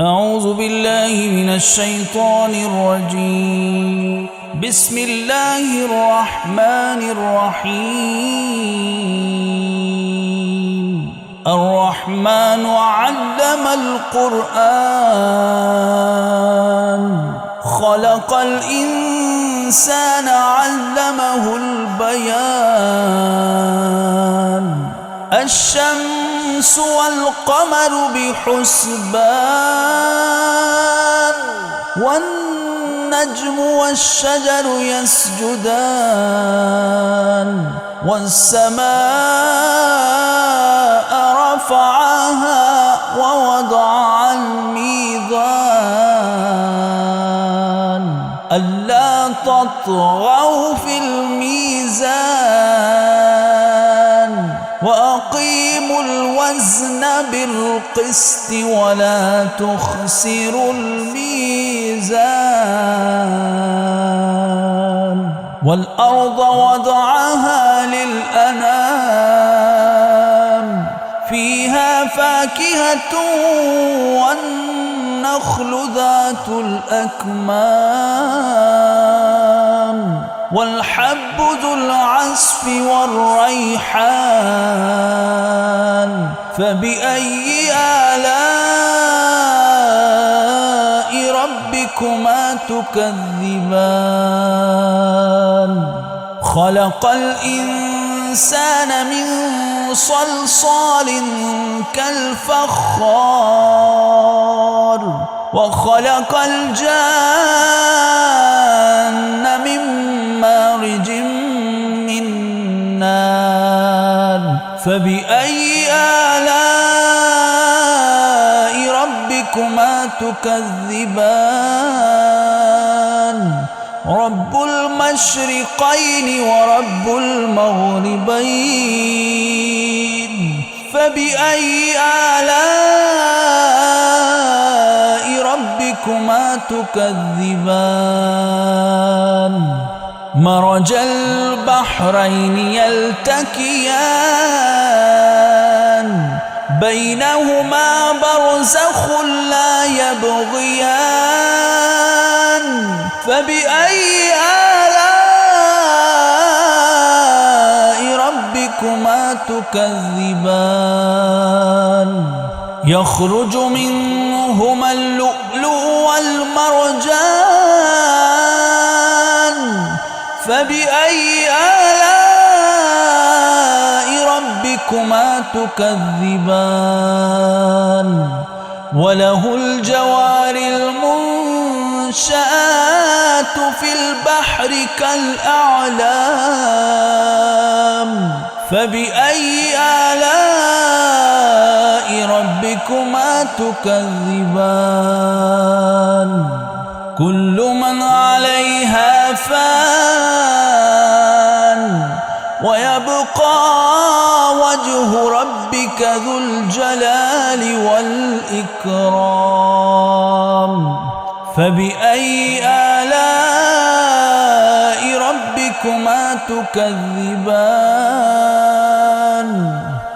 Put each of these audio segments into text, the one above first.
أعوذ بالله من الشيطان الرجيم. بسم الله الرحمن الرحيم. الرحمن علم القرآن خلق الإنسان علمه البيان. الشمس والقمر بحسبان والنجم والشجر يسجدان والسماء رفعها ووضع الميزان ألا تطغوا في الميزان وأقيموا الوزن بالقسط ولا تخسروا الميزان. والأرض وضعها للأنام فيها فاكهة والنخل ذات الأكمام والحب ذو العصف والريحان. فبأي آلاء ربكما تكذبان. خلق الإنسان من صلصال كالفخار وخلق الجان من مارج من نار. فبأي آلاء ربكما تكذبان. رب المشرقين ورب المغربين. فبأي آلاء ربكما تكذبان. مرج البحرين يلتقيان بينهما برزخ لا يبغيان. فبأي آلاء ربكما تكذبان. يخرج منهما اللؤلؤ والمرجان. فبأي آلاء ربكما تكذبان. وله الجوار المنشآت في البحر كالأعلام. فبأي آلاء ربكما تكذبان. كل من عليها فان ويبقى وجه ربك ذو الجلال والإكرام. فبأي آلاء ربكما تكذبان.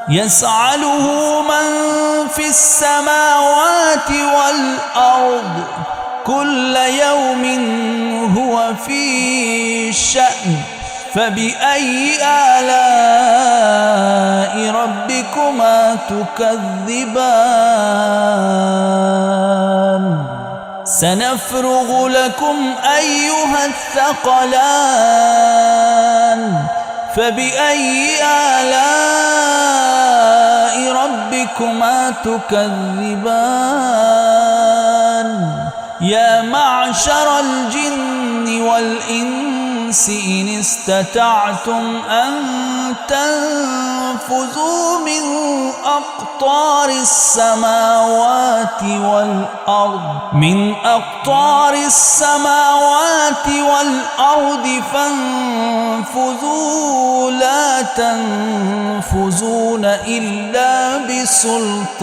يسأله من في السماوات والأرض كل يوم هو في شأن. فبأي آلاء ربكما تكذبان. سنفرغ لكم أيها الثقلان. فبأي آلاء ربكما تكذبان. يا معشر الجن والإنس إن استطعتم أن تنفذوا من أقطار السماوات والأرض فانفذوا لا تنفذون إلا بسلطان.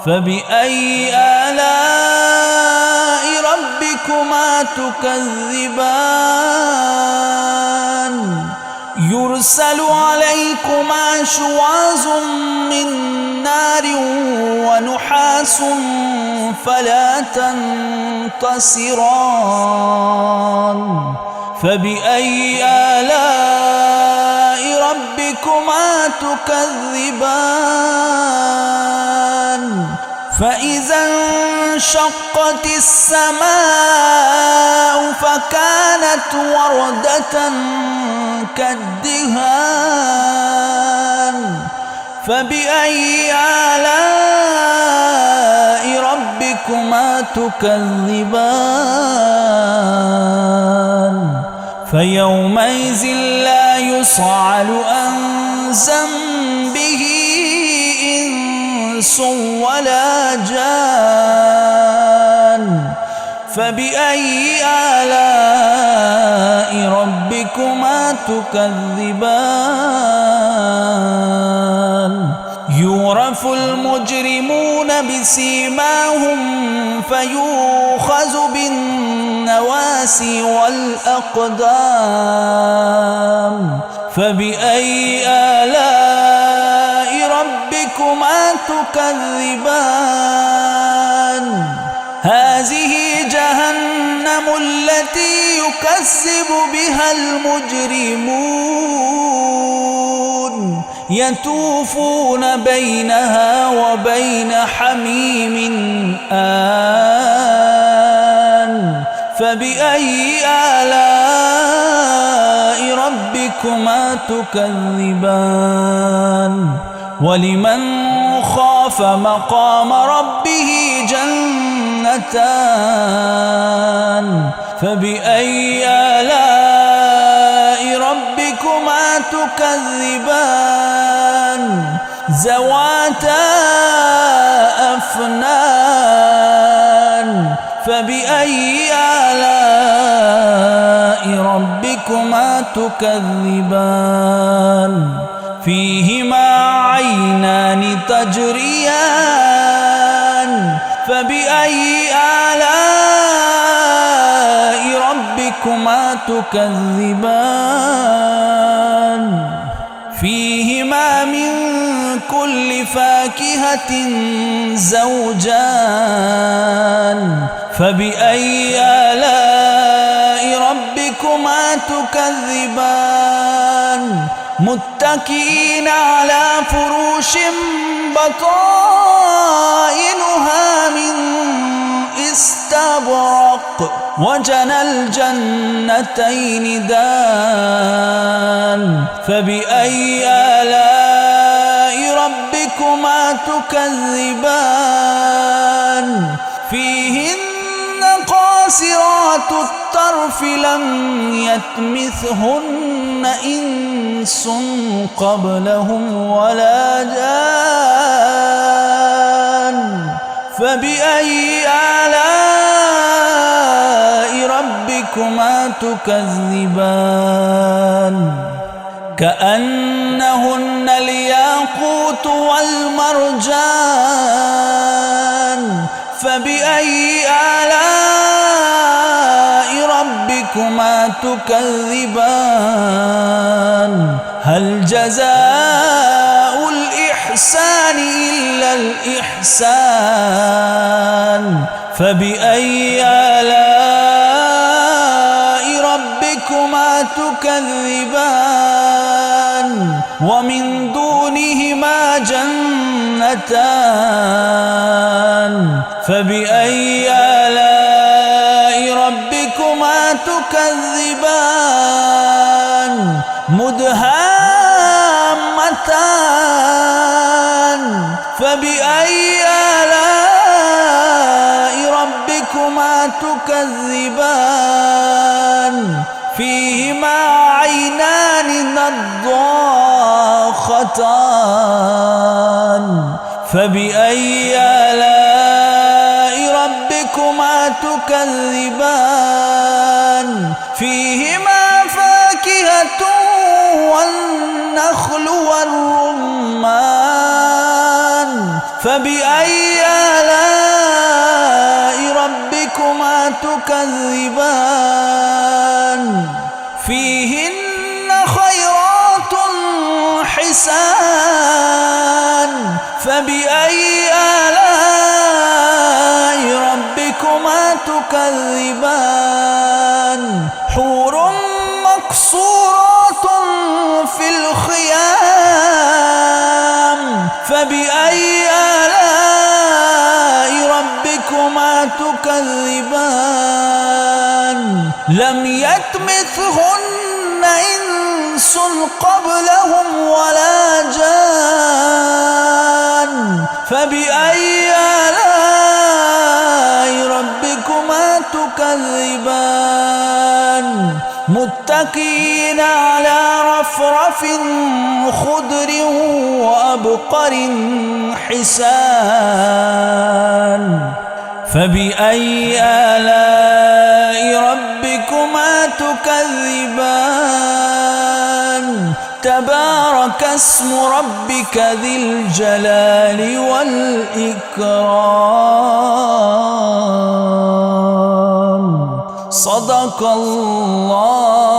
فبأي آلاء ربكما تكذبان. يرسل عليكما شواظ من نار نار ونحاس فلا تنتصران فبأي آلاء ربكما تكذبان فإذا انشقت السماء فكانت وردة كالدهان فبأي آلاء ربكما تكذبان فيومئذ لا يسأل عن ذنبه إنس ولا جان فبأي آلاء ربكما تكذبان يعرف المجرمون بسيماهم فيؤخذ بالنواسي والأقدام فبأي آلاء ربكما تكذبان هذه جهنم التي يكذب بها المجرمون يطوفون بينها وبين حميم آن فبأي آلاء ربكما تكذبان ولمن خاف مقام ربه جنتان فبأي آلاء ربكما تكذبان ذواتا أفنان فبأي آلاء ربكما تكذبان فيهما عينان تجريان فبأي آلاء ربكما تكذبان فيهما من كل فاكهة زوجان فبأي آلاء ربكما تكذبان متكئين على فروش بطائنها من استبرق وجنى الجنتين دان فبأي آلاء ربكما تكذبان فيهن قاصرات الطرف لم يطمثهن إنس قبلهم ولا جان فبأي آلاء ربكما تكذبان كأنهن الياقوت والمرجان فبأي آلاء ربكما تكذبان هل جزاء الإحسان إلا الإحسان فبأي آلاء ربكما تكذبان ومن دونهما جنتان فبأي آلاء ربكما تكذبان مدهامتان فبأي آلاء ربكما تكذبان فيهما عينان نضاختان فبأي آلاء ربكما تكذبان فيهما فاكهة والنخل والرمان فبأي آلاء ربكما تكذبان فيهن خيرات حسان فبأي آلاء ربكما تكذبان حور مقصورات في الخيام فبأي آلاء ربكما تكذبان لم يطمثهن إنس قبلهم ولا جان فبأي آلاء ربكما تكذبان متكئين على رفرف خضر وأبقر حسان فبأي آلاء ربكما تكذبان تبارك اسم ربك ذي الجلال والإكرام صدق الله